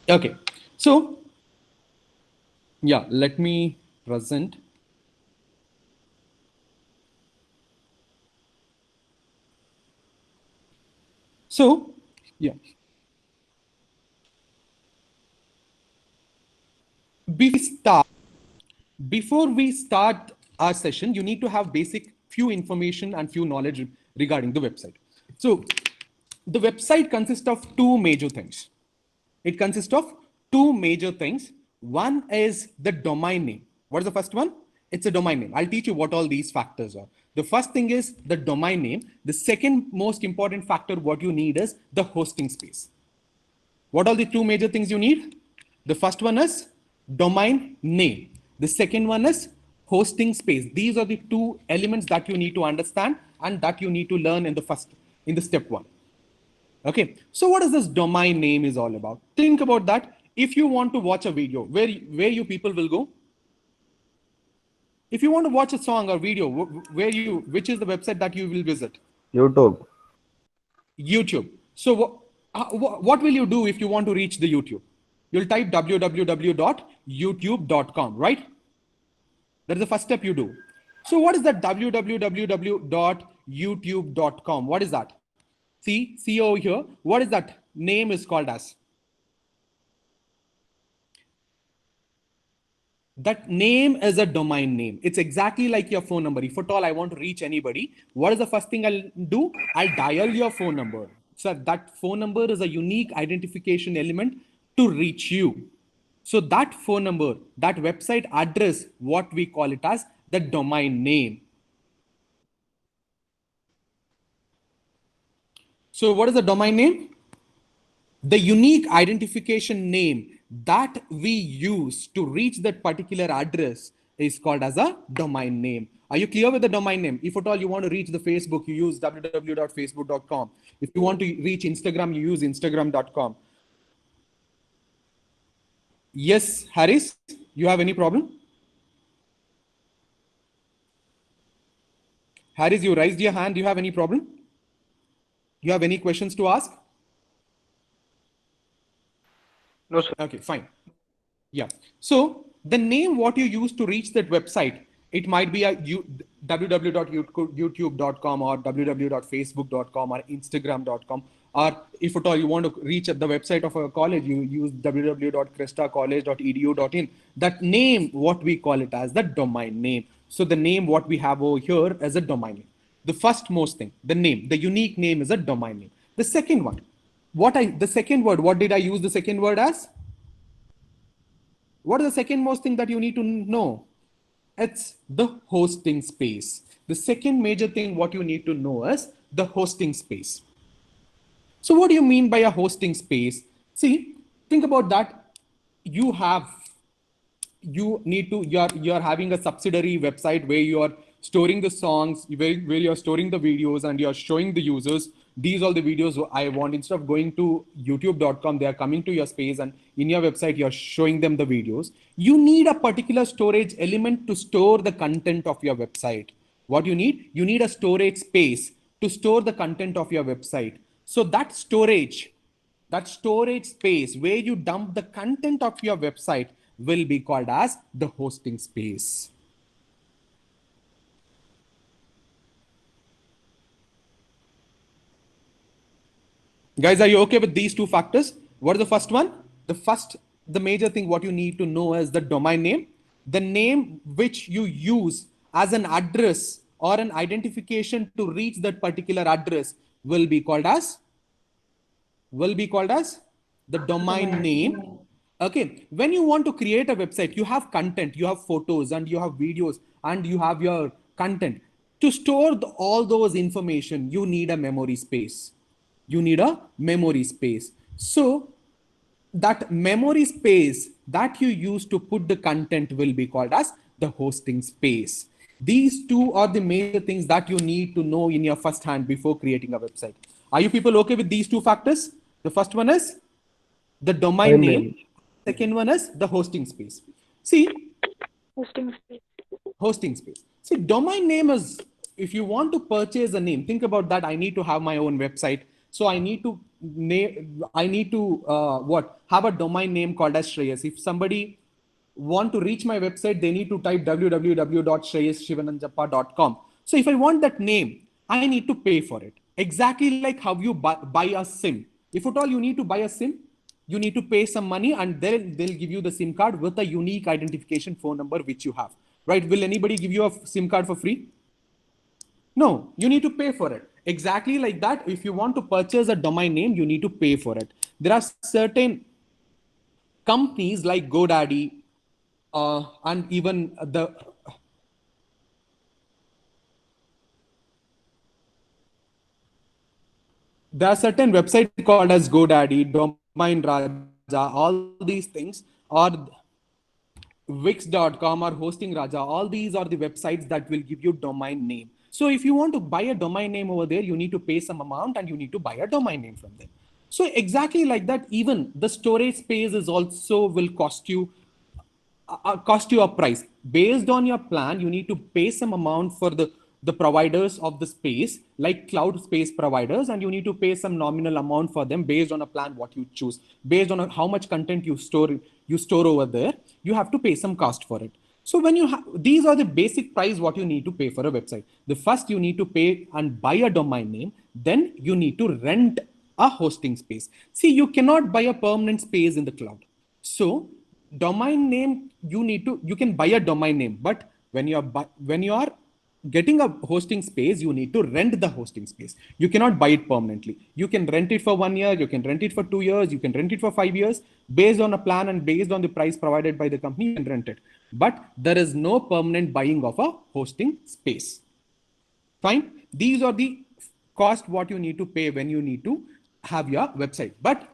Okay. So yeah, let me present. So yeah, before we start, before we start our session, you need to have basic few information and few knowledge regarding the website. So the website consists of two major things. It consists of two major things. One is the domain name. What is the first one? It's a domain name. I'll teach you what all these factors are. The first thing is the domain name. The second most important factor, what you need is the hosting space. What are the two major things you need? The first one is domain name. The second one is hosting space. These are the two elements that you need to understand and that you need to learn in the step one. Okay, so what is this domain name is all about? Think about that. If you want to watch a video, where you people will go? If you want to watch a song or video, which is the website that you will visit? YouTube. YouTube. So what will you do if you want to reach the YouTube? You'll type www.youtube.com, right? That's the first step you do. So what is that www.youtube.com? What is that? See over here. What is that name is called as? That name is a domain name. It's exactly like your phone number. If at all I want to reach anybody, what is the first thing I'll do? I'll dial your phone number. So that phone number is a unique identification element to reach you. So that phone number, that website address, what we call it as the domain name. So what is the domain name? The unique identification name that we use to reach that particular address is called as a domain name. Are you clear with the domain name? If at all you want to reach the Facebook, you use www.facebook.com. If you want to reach Instagram, you use instagram.com. Yes, Harris, you have any problem? Harris, you raised your hand. Do you have any problem? You have any questions to ask? No, sir. Okay, fine. Yeah. So the name what you use to reach that website, it might be www.youtube.com or www.facebook.com or instagram.com. Or if at all you want to reach at the website of a college, you use www.crestacollege.edu.in. That name, what we call it as the domain name. So the name what we have over here as a domain name. The first most thing, the name, the unique name is a domain name. The second one, the second word, what did I use the second word as? What is the second most thing that you need to know? It's the hosting space. The second major thing what you need to know is the hosting space. So what do you mean by a hosting space? See, think about that. You have you need to you're having a subsidiary website where you are storing the songs, where you're storing the videos and you're showing the users these are the videos I want. Instead of going to youtube.com, they are coming to your space and in your website you're showing them the videos. You need a particular storage element to store the content of your website. What you need a storage space to store the content of your website. So that storage space where you dump the content of your website will be called as the hosting space. Guys, are you okay with these two factors? What is the first one? The major thing what you need to know is the domain name, the name which you use as an address or an identification to reach that particular address will be called as the domain name. Okay, when you want to create a website, you have content, you have photos and you have videos and you have your content. To store all those information, you need a memory space. So that memory space that you use to put the content will be called as the hosting space. These two are the major things that you need to know in your first hand before creating a website. Are you people okay with these two factors? The first one is the domain Domain name. name. Second one is the hosting space. See, Hosting space. hosting space. See, domain name is, if you want to purchase a name, think about that. I need to have my own website. So I need to name, I need to have a domain name called as Shreyas. If somebody want to reach my website, they need to type www.shreyashivananjappa.com. So if I want that name, I need to pay for it. Exactly like how you buy a SIM. If at all you need to buy a SIM, you need to pay some money and then they'll give you the SIM card with a unique identification phone number which you have. Right? Will anybody give you a SIM card for free? No, you need to pay for it. Exactly like that. If you want to purchase a domain name, you need to pay for it. There are certain companies like GoDaddy and even there are certain websites called as GoDaddy, Domain Raja, all these things, or Wix.com or Hosting Raja, all these are the websites that will give you domain name. So if you want to buy a domain name over there, you need to pay some amount and you need to buy a domain name from them. So exactly like that, even the storage space is also will cost you a price. Based on your plan, you need to pay some amount for the providers of the space, like cloud space providers, and you need to pay some nominal amount for them based on a plan what you choose. Based on how much content you store over there, you have to pay some cost for it. So when you these are the basic price what you need to pay for a website. The first you need to pay and buy a domain name, then you need to rent a hosting space. See, you cannot buy a permanent space in the cloud. So domain name, you can buy a domain name, but when you are getting a hosting space, you need to rent the hosting space. You cannot buy it permanently. You can rent it for 1 year, you can rent it for 2 years, you can rent it for 5 years. Based on a plan and based on the price provided by the company, you can rent it. But there is no permanent buying of a hosting space. Fine. These are the cost what you need to pay when you need to have your website. But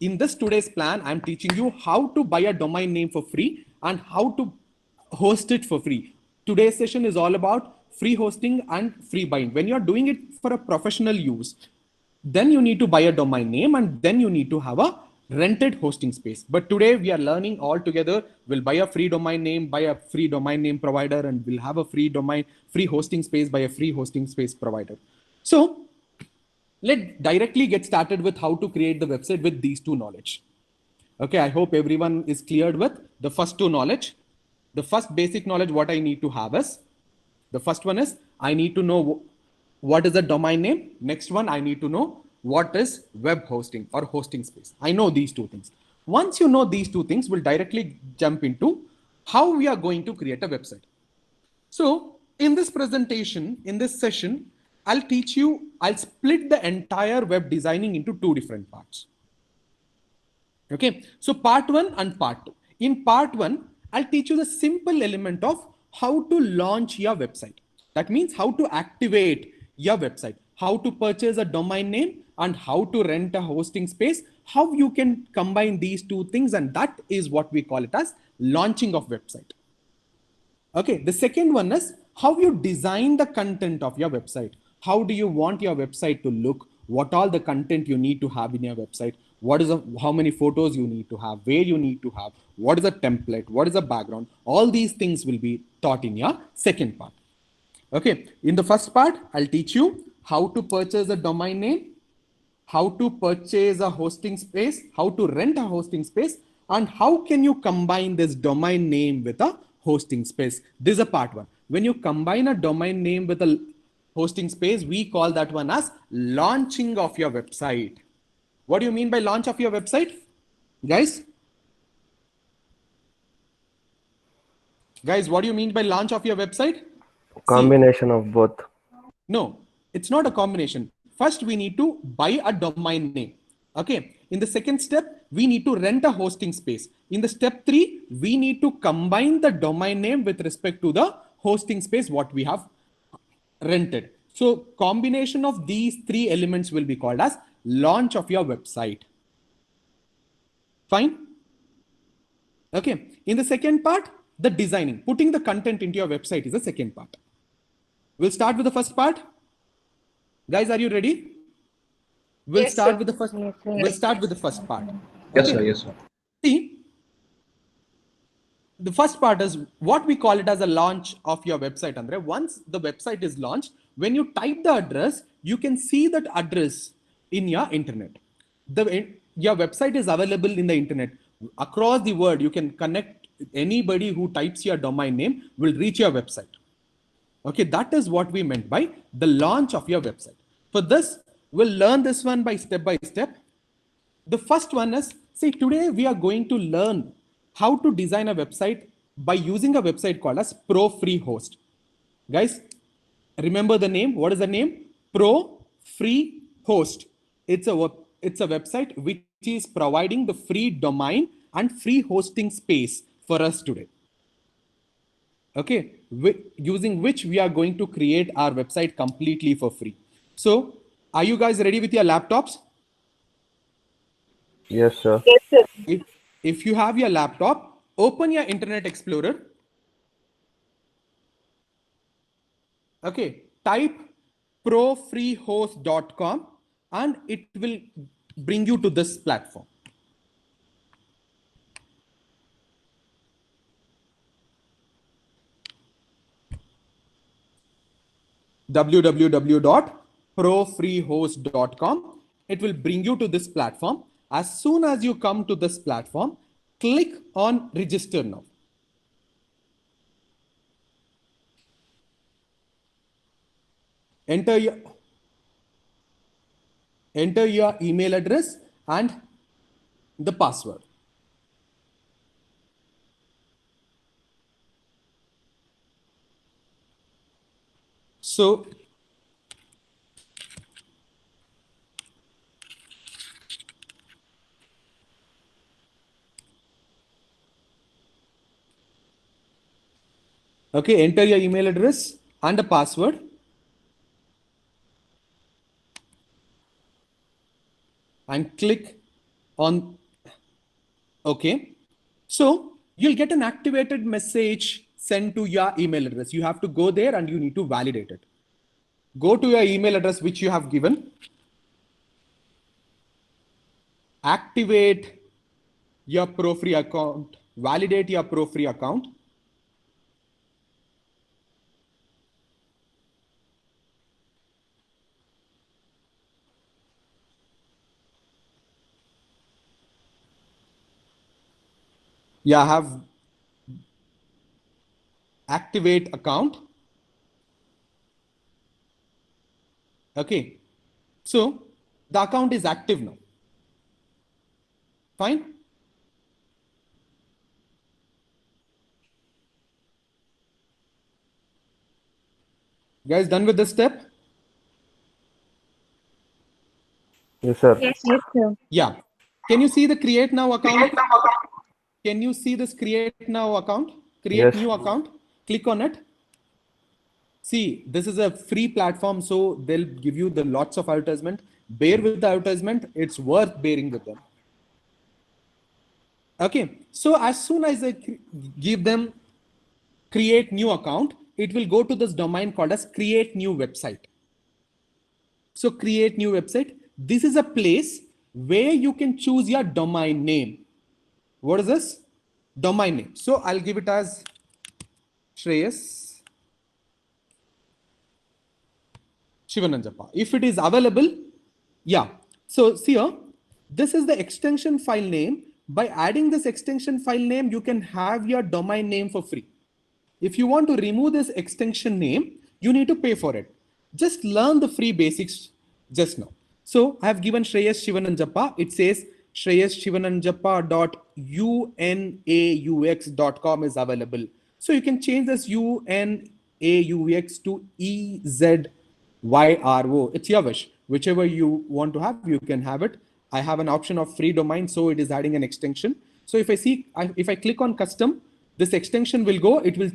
in this today's plan, I'm teaching you how to buy a domain name for free and how to host it for free. Today's session is all about free hosting and free buying. When you're doing it for a professional use, then you need to buy a domain name and then you need to have a rented hosting space. But today we are learning all together. We'll buy a free domain name, buy a free domain name provider, and we'll have a free hosting space by a free hosting space provider. So let's directly get started with how to create the website with these two knowledge. Okay, I hope everyone is cleared with the first two knowledge. The first basic knowledge what I need to have is, the first one is I need to know what is a domain name. Next one, I need to know what is web hosting or hosting space. I know these two things. Once you know these two things, we'll directly jump into how we are going to create a website. So in this presentation, in this session, I'll split the entire web designing into two different parts. Okay, so part one and part two. In part one, I'll teach you the simple element of how to launch your website. That means how to activate your website, how to purchase a domain name, and how to rent a hosting space, how you can combine these two things, and that is what we call it as launching of website. Okay, the second one is how you design the content of your website. How do you want your website to look? What all the content you need to have in your website? How many photos you need to have, where you need to have, what is a template, what is a background? All these things will be taught in your second part. Okay, in the first part, I'll teach you how to purchase a domain name, how to purchase a hosting space, how to rent a hosting space, and how can you combine this domain name with a hosting space. This is a part one. When you combine a domain name with a hosting space, we call that one as launching of your website. What do you mean by launch of your website, guys? Guys, what do you mean by launch of your website? Combination of both. No, it's not a combination. First, we need to buy a domain name. Okay. In the second step, we need to rent a hosting space. In the step 3, we need to combine the domain name with respect to the hosting space what we have rented. So combination of these 3 elements will be called as launch of your website. Fine. Okay. In the second part, the designing, putting the content into your website is the second part. We'll start with the first part. Guys, are you ready? We'll start with the first. We'll start with the first part. Yes, sir. Yes, sir. See, the first part is what we call it as a launch of your website, Andre. Once the website is launched, when you type the address, you can see that address in your internet. Your website is available in the internet across the world. You can connect anybody who types your domain name will reach your website. Okay, that is what we meant by the launch of your website. For this, we'll learn this one by step. The first one is, see, today we are going to learn how to design a website by using a website called as Pro Free Host. Guys, remember the name. What is the name? Pro Free Host. It's a website which is providing the free domain and free hosting space for us today. Okay, using which we are going to create our website completely for free. So, are you guys ready with your laptops? Yes, sir. Yes, sir. If you have your laptop, open your Internet Explorer. Okay, type profreehost.com and it will bring you to this platform. www.profreehost.com. It will bring you to this platform. As soon as you come to this platform, click on register now. Enter your email address and the password. So okay, enter your email address and the password. And click on OK. So you'll get an activated message sent to your email address. You have to go there and you need to validate it. Go to your email address which you have given. Activate your ProFree account. Validate your ProFree account. Yeah, have activate account. Okay. So the account is active now. Fine. Guys, done with this step? Yes, sir. Yes, sir. Yeah. Can you see the create now account? Can you see this create now account? Create Yes. new account. Click on it. See, this is a free platform, so they'll give you the lots of advertisement. Bear with the advertisement. It's worth bearing with them. Okay. So as soon as I give them create new account, it will go to this domain called as create new website. So create new website. This is a place where you can choose your domain name. What is this? Domain name. So I'll give it as Shreyas Shivananjappa. If it is available, yeah. So see here, this is the extension file name. By adding this extension file name, you can have your domain name for free. If you want to remove this extension name, you need to pay for it. Just learn the free basics just now. So I have given Shreyas Shivananjappa. It says shreyashivananjappa.unaux.com is available. So you can change this UNAUX to EZYRO. It's your wish. Whichever you want to have, you can have it. I have an option of free domain, so it is adding an extension. So if I click on custom, this extension will go, it will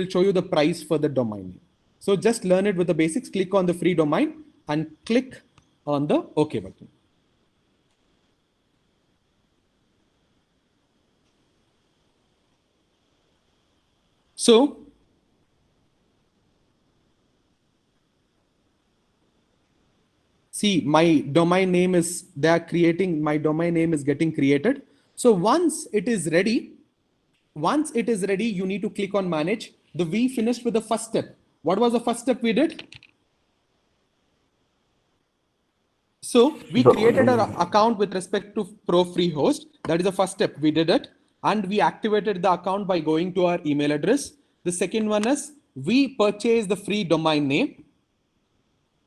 show you the price for the domain. So just learn it with the basics. Click on the free domain and click on the OK button. So see, my domain name is, my domain name is getting created. So once it is ready, you need to click on manage. We finished with the first step. What was the first step we did? So we created an account with respect to ProFreeHost. That is the first step. We did it, and we activated the account by going to our email address. The second one is we purchased the free domain name.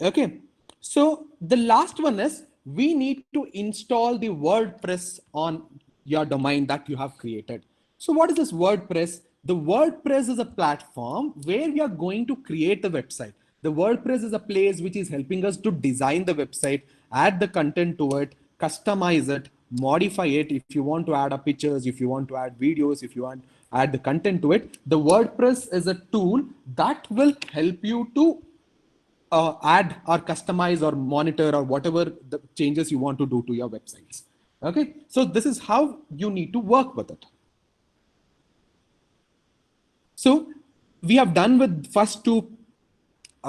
Okay. So the last one is we need to install the WordPress on your domain that you have created. So what is this WordPress? The WordPress is a platform where we are going to create the website. The WordPress is a place which is helping us to design the website, add the content to it, customize it, modify it. If you want to add a pictures, if you want to add videos, if you want to add the content to it, the WordPress is a tool that will help you to add or customize or monitor or whatever the changes you want to do to your websites. Okay, so this is how you need to work with it. So we have done with first two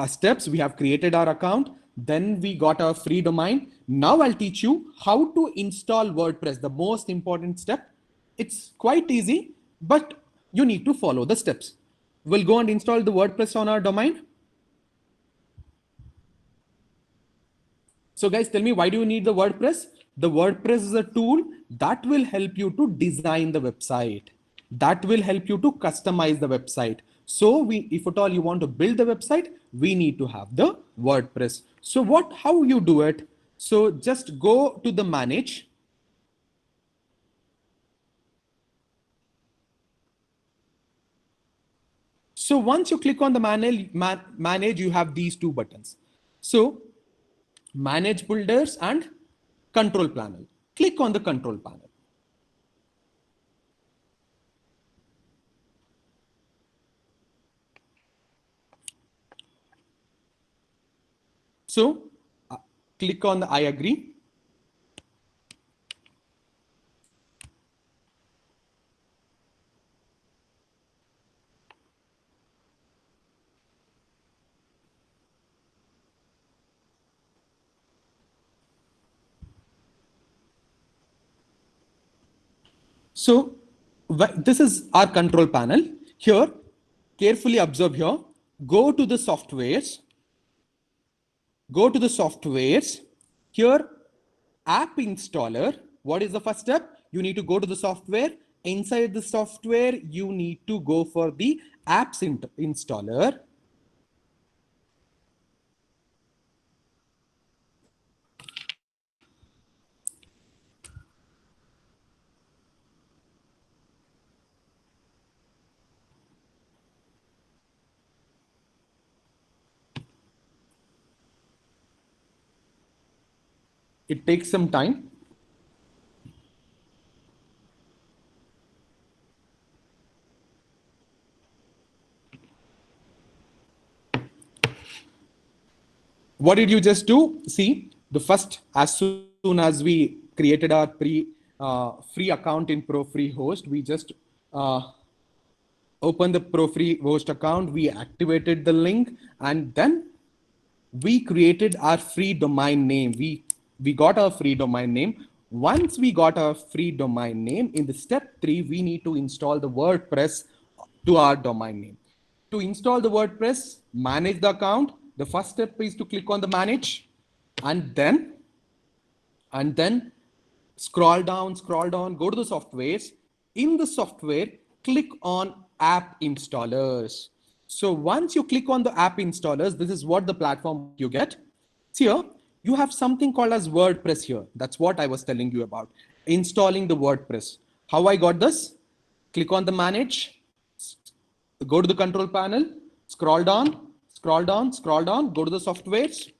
steps. We have created our account, then we got our free domain. Now I'll teach you how to install WordPress, the most important step. It's quite easy, but you need to follow the steps. We'll go and install the WordPress on our domain. So guys, tell me, why do you need the WordPress? The WordPress is a tool that will help you to design the website. That will help you to customize the website. So if at all you want to build the website, we need to have the WordPress. So how you do it? So just go to the manage. So once you click on the manage, you have these two buttons. So manage builders and control panel. Click on the control panel. So click on the I agree. So this is our control panel. Here, carefully observe here. Go to the softwares. Go to the softwares. Here, app installer. What is the first step? You need to go to the software. Inside the software, you need to go for the apps installer. It takes some time. What did you just do? See, the first, as soon as we created our free account in ProFreeHost, we just opened the ProFreeHost account, we activated the link, and then we created our free domain name. We got our free domain name. Once we got our free domain name, in the step 3, we need to install the WordPress to our domain name. To install the WordPress, manage the account. The first step is to click on the manage, and then scroll down, go to the softwares. In the software, click on app installers. So once you click on the app installers, this is what the platform you get. Here, you have something called as WordPress here. That's what I was telling you about. Installing the WordPress. How I got this? Click on the manage, go to the control panel, scroll down, go to the softwares,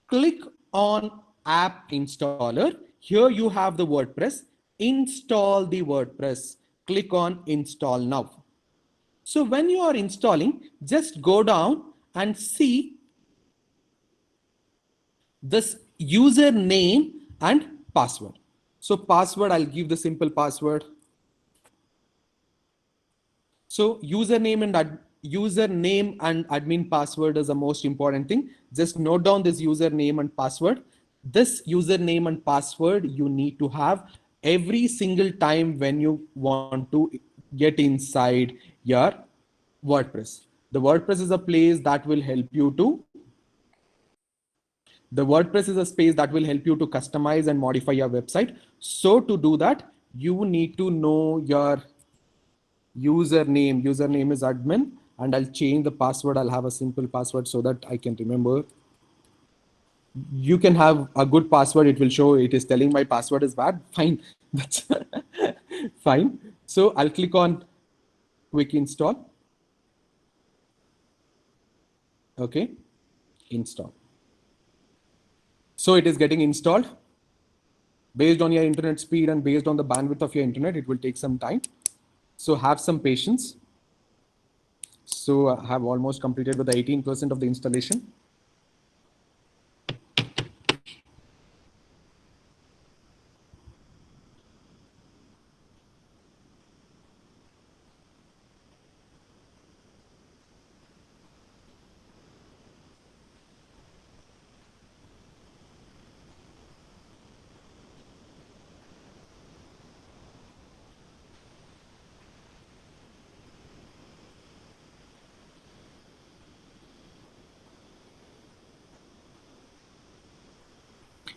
click on app installer. Here you have the WordPress. Install the WordPress. Click on install now. So when you are installing, just go down and see this username and password. So password, I'll give the simple password. So username and admin password is the most important thing. Just note down this username and password. This username and password you need to have every single time when you want to get inside your WordPress. The WordPress is a place that will help you to The WordPress is a space that will help you to customize and modify your website. So to do that, you need to know your username. Username is admin, and I'll change the password. I'll have a simple password so that I can remember. You can have a good password. It will show it is telling my password is bad. Fine. That's fine. So I'll click on quick install. Okay. Install. So it is getting installed. Based on your internet speed and based on the bandwidth of your internet, it will take some time. So have some patience. So I have almost completed with the 18% of the installation.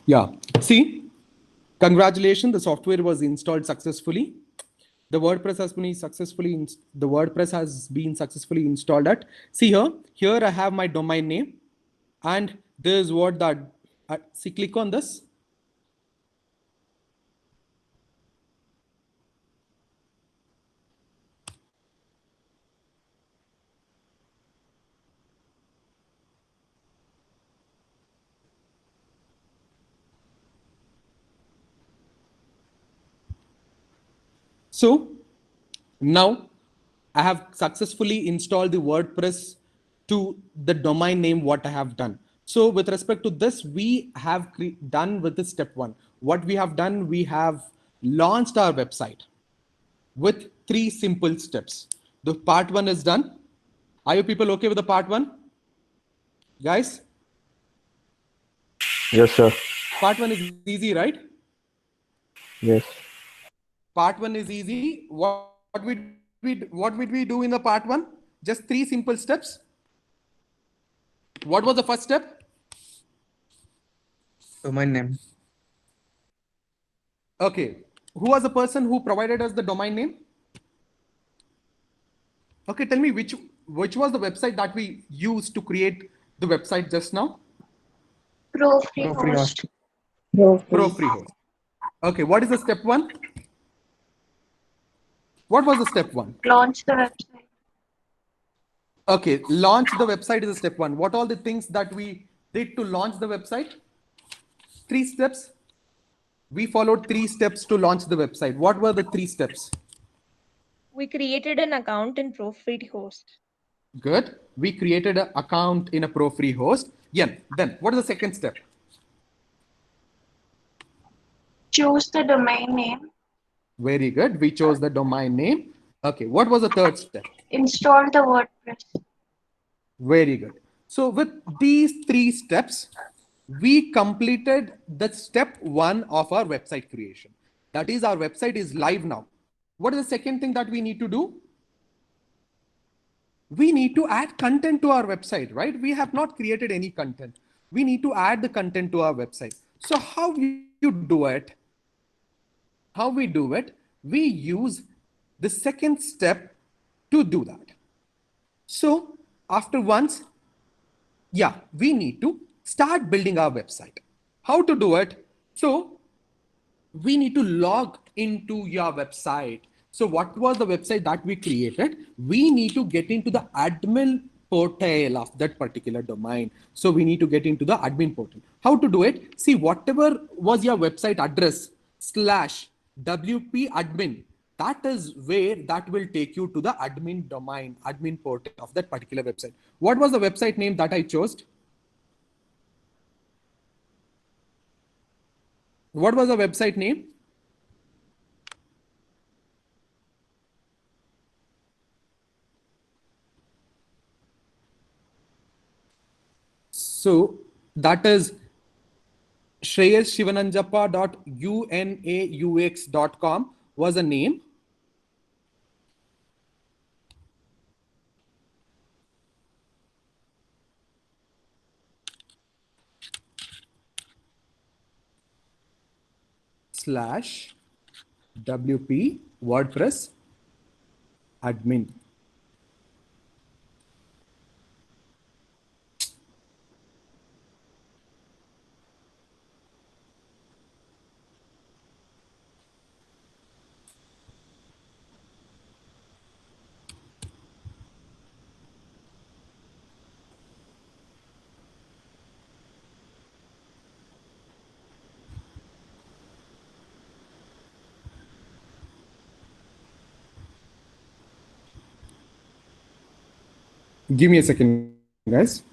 Yeah. See, congratulations, the software was installed successfully. The WordPress has been successfully installed at. See here I have my domain name, and this is what that. See, click on this. So now I have successfully installed the WordPress to the domain name what I have done. So with respect to this, we have done with the step one. What we have done, we have launched our website with 3 simple steps. The part 1 is done. Are you people okay with the part 1? Guys? Yes, sir. Part 1 is easy, right? Yes. Part 1 is easy. What would we do in the part 1? Just 3 simple steps. What was the first step? Domain name. Okay. Who was the person who provided us the domain name? Okay, tell me which was the website that we used to create the website just now? ProFreehost. ProFreehost. Okay, what is the step 1? What was the step 1? Launch the website. Okay, launch the website is a step 1. What all the things that we did to launch the website? 3 steps. We followed 3 steps to launch the website. What were the 3 steps? We created an account in ProFreehost. Good. We created an account in a ProFreehost. Yeah. Then what is the second step? Choose the domain name. Very good. We chose the domain name. Okay. What was the third step? Install the WordPress. Very good. So with these 3 steps, we completed the step 1 of our website creation. That is, our website is live now. What is the second thing that we need to do? We need to add content to our website, right? We have not created any content. We need to add the content to our website. So how you do it? How we do it? We use the second step to do that. So after once, yeah, we need to start building our website. How to do it? So we need to log into your website. So what was the website that we created? We need to get into the admin portal of that particular domain. So we need to get into the admin portal. How to do it? See, whatever was your website address /wp admin, that is where that will take you to the admin domain, admin portal of that particular website. What was the website name that I chose? What was the website name? So that is shreyashivananjappa.unaux.com was a name. slash WP WordPress admin. Give me a second, guys.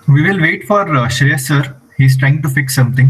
We will wait for Shreyas sir. He's trying to fix something.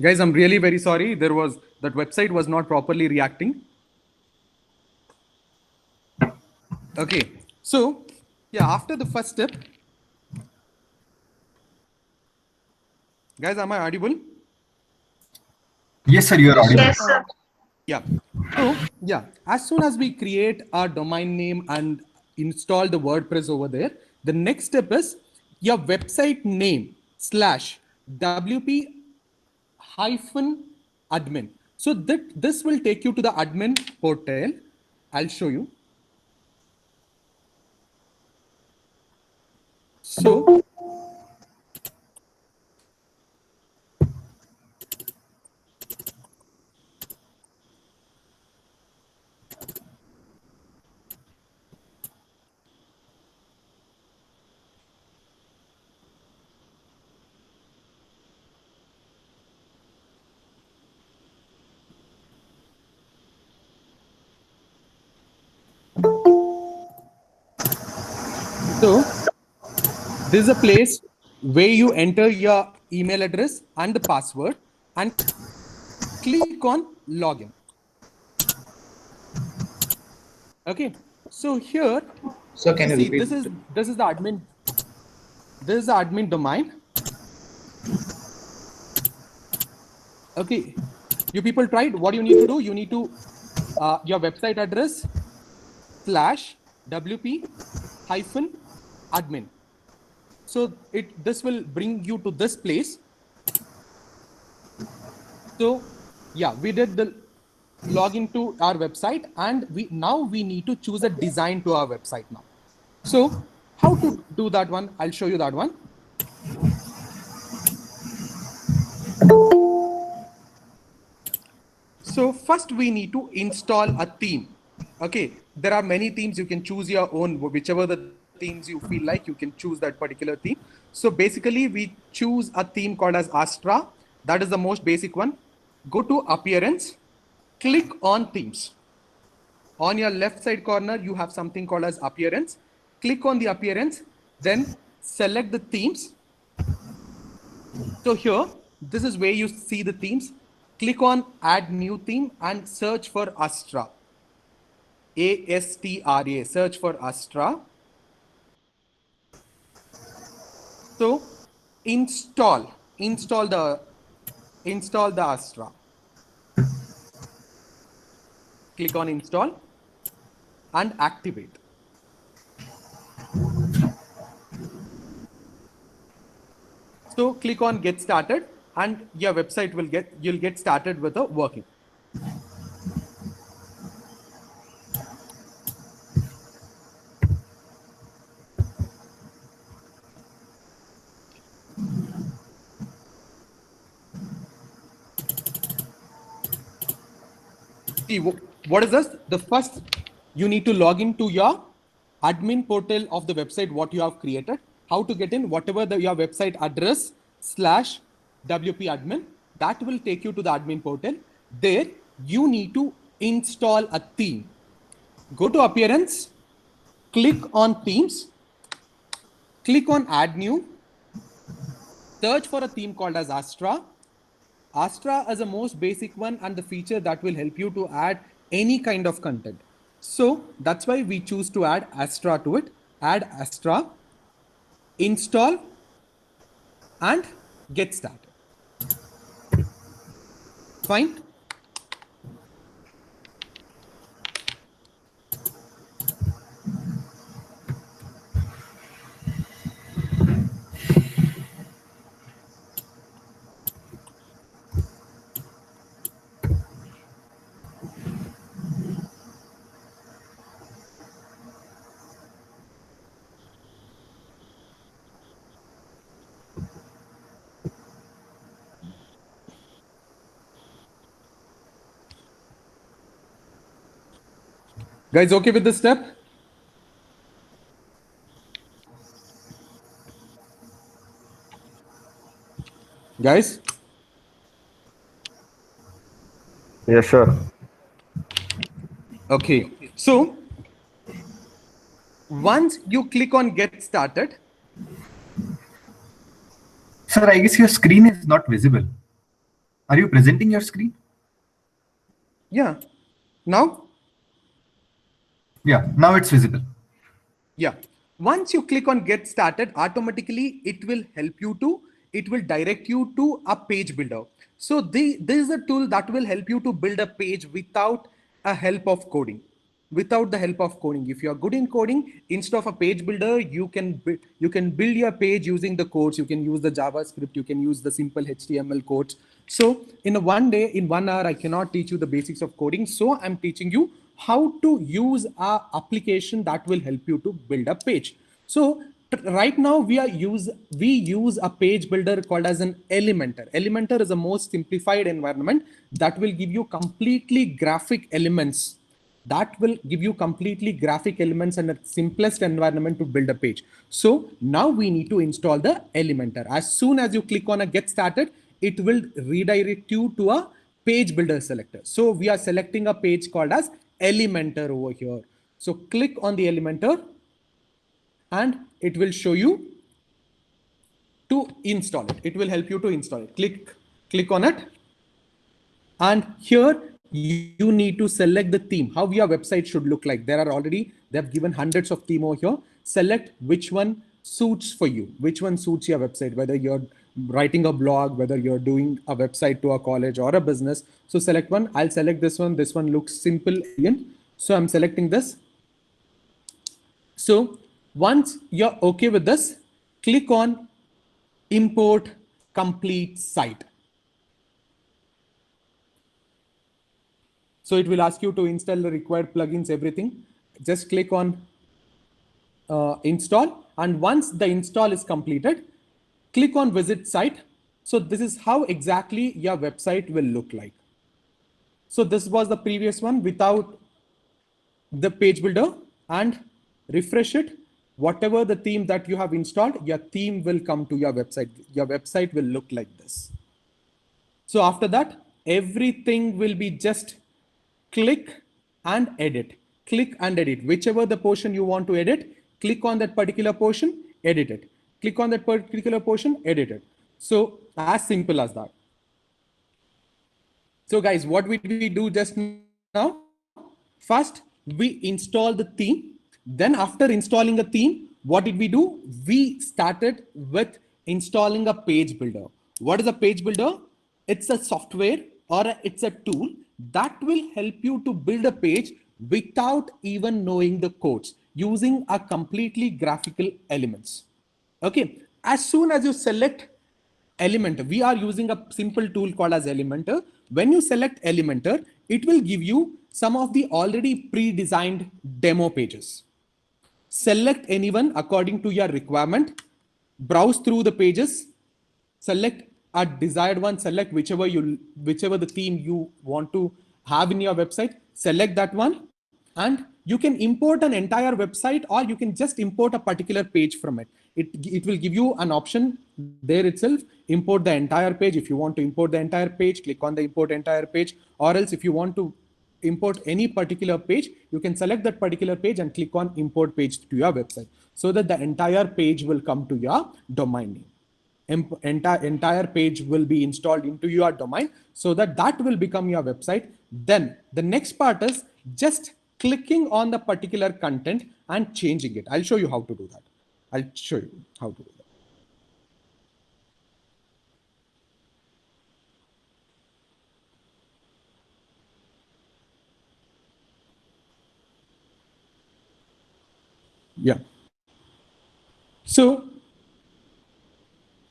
Guys, I'm really very sorry. That website was not properly reacting. Okay, so yeah, after the first step, guys, am I audible? Yes, sir, you are audible. Yes, sir. Yeah. So yeah, as soon as we create our domain name and install the WordPress over there, the next step is your website name / WP hyphen admin. So this will take you to the admin portal. I'll show you. So this is a place where you enter your email address and the password and click on login. Okay, so here, So can you see, repeat? this is the admin. This is the admin domain. Okay, you people tried. What you need to do? You need to your website address / WP hyphen admin. So this will bring you to this place. So yeah, we did the login to our website, and now we need to choose a design to our website now. So how to do that one? I'll show you that one. So first we need to install a theme. Okay, there are many themes. You can choose your own, whichever the themes you feel like, you can choose that particular theme. So basically we choose a theme called as Astra. That is the most basic one. Go to appearance, click on themes. On your left side corner, you have something called as appearance. Click on the appearance, then select the themes. So here, this is where you see the themes. Click on add new theme and search for Astra. ASTRA, search for Astra. So install the Astra. Click on install and activate. So click on get started and your website you'll get started with the working. See, what is this? The first, you need to log into your admin portal of the website what you have created. How to get in? Whatever your website address / WP admin, that will take you to the admin portal. There you need to install a theme. Go to appearance, click on themes, click on add new, search for a theme called as Astra. Astra is the most basic one and the feature that will help you to add any kind of content. So that's why we choose to add Astra to it. Add Astra, install and get started. Fine. Guys, okay with this step? Guys? Yes, sure. Okay. So once you click on get started. Sir, I guess your screen is not visible. Are you presenting your screen? Yeah. Now? Yeah, now it's visible. Yeah. Once you click on get started, automatically it will direct you to a page builder. So this is a tool that will help you to build a page without a help of coding. Without the help of coding. If you are good in coding, instead of a page builder, you can build your page using the codes. You can use the JavaScript, you can use the simple HTML codes. So in one day, in 1 hour, I cannot teach you the basics of coding. So I'm teaching you how to use a application that will help you to build a page. So right now we use a page builder called as an Elementor. Elementor is the most simplified environment that will give you completely graphic elements, that will give you completely graphic elements and the simplest environment to build a page. So now we need to install the Elementor. As soon as you click on a get started, it will redirect you to a page builder selector. So we are selecting a page called as Elementor over here. So click on the Elementor and it will show you to install it. It will help you to install it. Click on it. And here you need to select the theme, how your website should look like. They have given hundreds of theme over here. Select which one suits for you, which one suits your website, whether you're writing a blog, whether you're doing a website to a college or a business. So select one. I'll select this one. This one looks simple, elegant. So I'm selecting this. So once you're okay with this, click on import complete site. So it will ask you to install the required plugins, everything. Just click on install. And once the install is completed, click on visit site. So this is how exactly your website will look like. So this was the previous one without the page builder, and refresh it. Whatever the theme that you have installed, your theme will come to your website. Your website will look like this. So after that, everything will be just click and edit. Click and edit. Whichever the portion you want to edit, click on that particular portion, edit it. Click on that particular portion, edit it. So as simple as that. So guys, what did we do just now? First, we installed the theme. Then after installing a theme, what did we do? We started with installing a page builder. What is a page builder? It's a software or it's a tool that will help you to build a page without even knowing the codes, using a completely graphical elements. Okay. As soon as you select Elementor, we are using a simple tool called as Elementor. When you select Elementor, it will give you some of the already pre-designed demo pages. Select anyone according to your requirement, browse through the pages, select a desired one, select whichever the theme you want to have in your website, select that one, and you can import an entire website, or you can just import a particular page from it. It will give you an option there itself, import the entire page. If you want to import the entire page, click on the import entire page, or else if you want to import any particular page, you can select that particular page and click on import page to your website, so that the entire page will come to your domain name. Entire page will be installed into your domain, so that will become your website. Then the next part is just clicking on the particular content and changing it. I'll show you how to do that. I'll show you how to do that. Yeah. So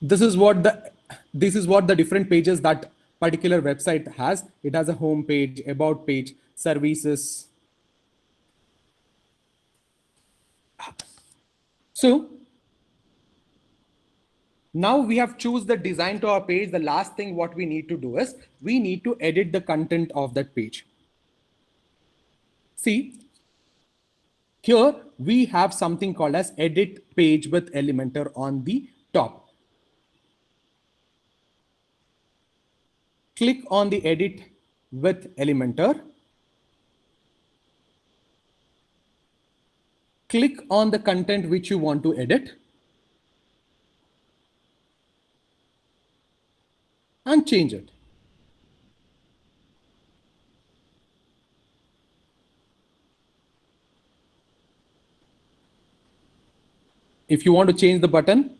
this is what the different pages that particular website has. It has a home page, about page, services. So now we have choose the design to our page. The last thing what we need to do is we need to edit the content of that page. See, here we have something called as edit page with Elementor on the top. Click on the edit with Elementor. Click on the content which you want to edit and change it. If you want to change the button,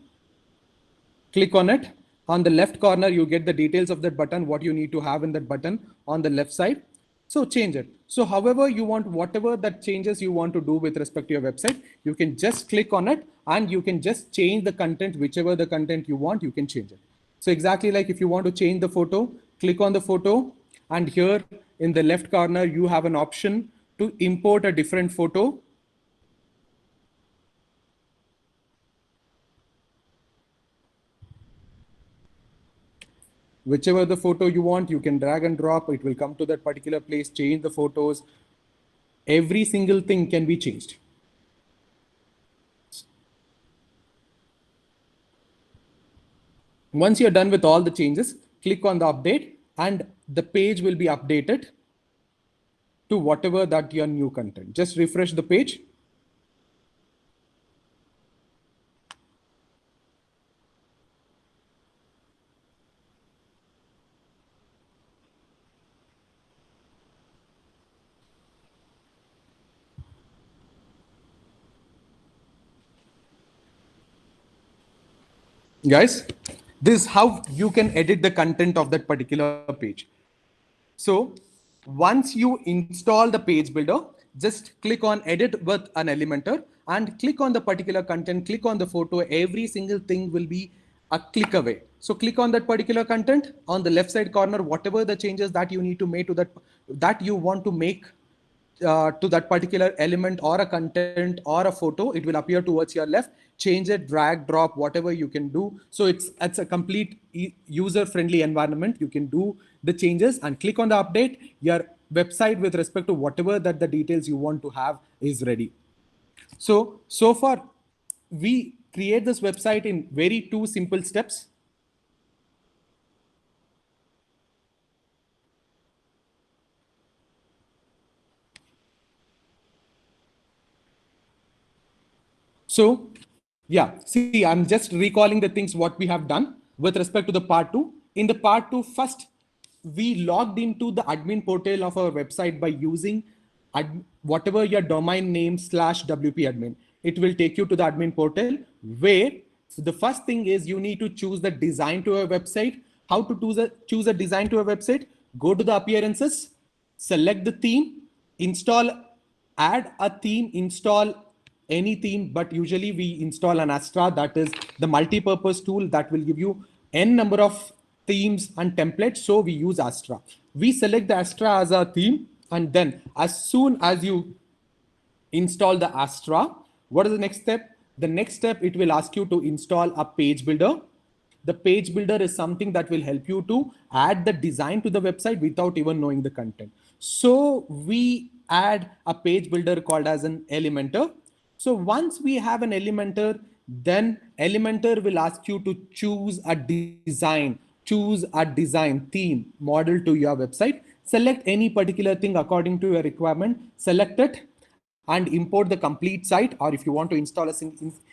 click on it. On the left corner, you get the details of that button, what you need to have in that button on the left side. So change it. So however you want, whatever that changes you want to do with respect to your website, you can just click on it and you can just change the content, whichever the content you want, you can change it. So exactly like if you want to change the photo, click on the photo, and here in the left corner, you have an option to import a different photo. Whichever the photo you want, you can drag and drop. It will come to that particular place, change the photos. Every single thing can be changed. Once you're done with all the changes, click on the update and the page will be updated to whatever that your new content. Just refresh the page. Guys, this is how you can edit the content of that particular page. So once you install the page builder, just click on edit with an Elementor and click on the particular content, click on the photo. Every single thing will be a click away. So click on that particular content on the left side corner, whatever the changes that you need to make to that you want to make to that particular element or a content or a photo, it will appear towards your left. Change it, drag, drop, whatever you can do. So it's a complete user-friendly environment. You can do the changes and click on the update. Your website with respect to whatever that the details you want to have is ready. So far, we create this website in very two simple steps. So yeah, see, I'm just recalling the things what we have done with respect to the part two. In the part two, first, we logged into the admin portal of our website by using whatever your domain name /WP admin. It will take you to the admin portal where the first thing is you need to choose the design to a website. How to choose a design to a website? Go to the appearances, select the theme, install, add a theme, install any theme, but usually we install an Astra, that is the multi-purpose tool that will give you n number of themes and templates. So we use Astra. We select the Astra as a theme, and then as soon as you install the Astra, what is the next step? The next step, it will ask you to install a page builder. The page builder is something that will help you to add the design to the website without even knowing the content. So we add a page builder called as an Elementor. So once we have an Elementor, then Elementor will ask you to choose a design theme model to your website. Select any particular thing according to your requirement, select it and import the complete site. Or if you want to install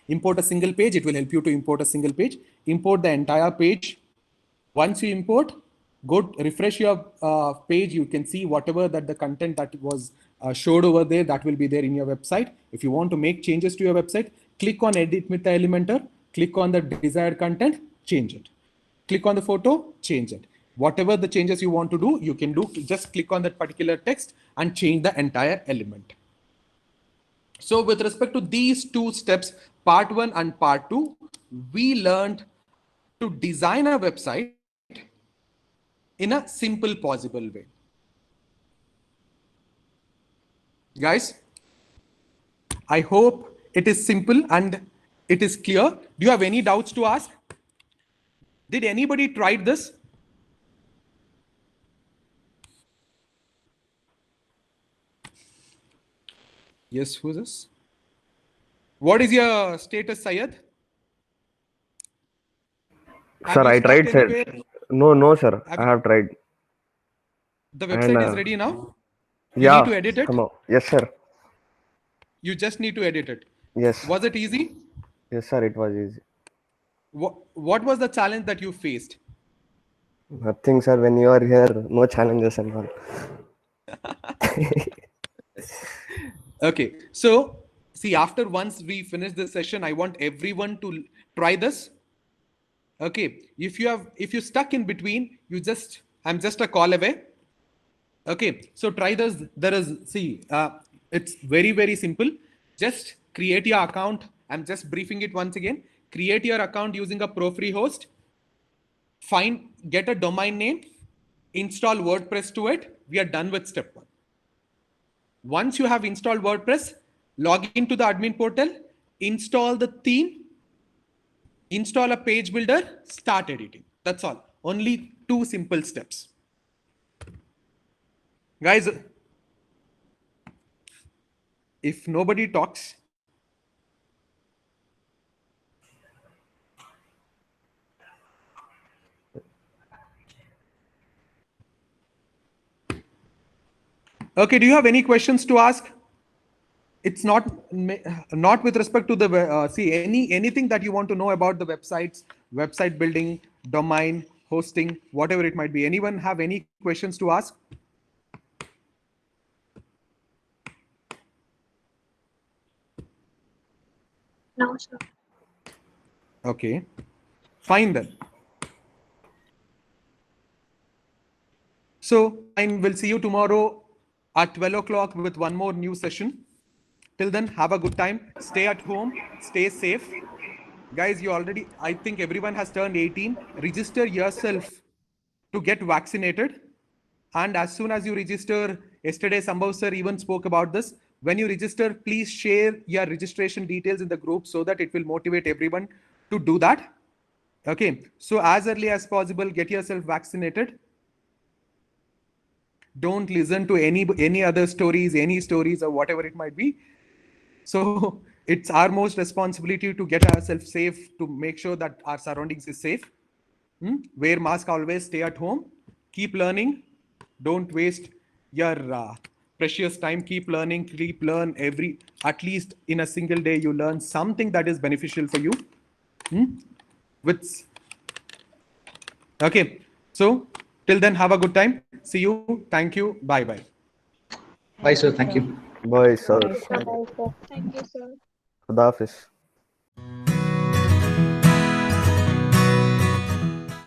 import a single page, it will help you to import a single page. Import the entire page. Once you import, go refresh your page. You can see whatever that the content that was showed over there, that will be there in your website. If you want to make changes to your website, click on edit with the Elementor, click on the desired content, change it. Click on the photo, change it. Whatever the changes you want to do, you can do. Just click on that particular text and change the entire element. So with respect to these two steps, part one and part two, we learned to design a website in a simple possible way. Guys, I hope it is simple and it is clear. Do you have any doubts to ask? Did anybody try this? Yes, who's this? What is your status, Syed? Sir, I tried, sir. No, sir. I have tried. The website is ready now? You Yeah, need to edit it? somehow. Yes, sir. You just need to edit it. Yes. Was it easy? Yes, sir. It was easy. What was the challenge that you faced? Nothing, sir. When you are here, no challenges and all. Okay, so see, after once we finish this session, I want everyone to try this. Okay, if you're stuck in between, I'm just a call away. Okay, so try this. It's very, very simple. Just create your account. I'm just briefing it once again. Create your account using a pro-free host. Get a domain name, install WordPress to it. We are done with step 1. Once you have installed WordPress, log into the admin portal, install the theme, install a page builder, start editing. That's all. Only 2 simple steps. Guys, if nobody talks, okay, do you have any questions to ask? It's not with respect to the anything that you want to know about the websites, website building, domain, hosting, whatever it might be. Anyone have any questions to ask? No, sir. Okay, fine then. So we'll see you tomorrow at 12 o'clock with one more new session. Till then, have a good time. Stay at home. Stay safe. Guys, I think everyone has turned 18. Register yourself to get vaccinated. And as soon as you register, yesterday Sambhav sir even spoke about this. When you register, please share your registration details in the group so that it will motivate everyone to do that. Okay, so as early as possible, get yourself vaccinated. Don't listen to any other stories, or whatever it might be. So it's our most responsibility to get ourselves safe, to make sure that our surroundings is safe. Wear mask always, stay at home, keep learning. Don't waste your precious time. Keep learning, at least in a single day, you learn something that is beneficial for you. Okay, so till then, have a good time. See you. Thank you. Bye. Bye, sir. Thank you. Bye, sir. Bye, sir. Thank you, sir. Khuda Hafiz.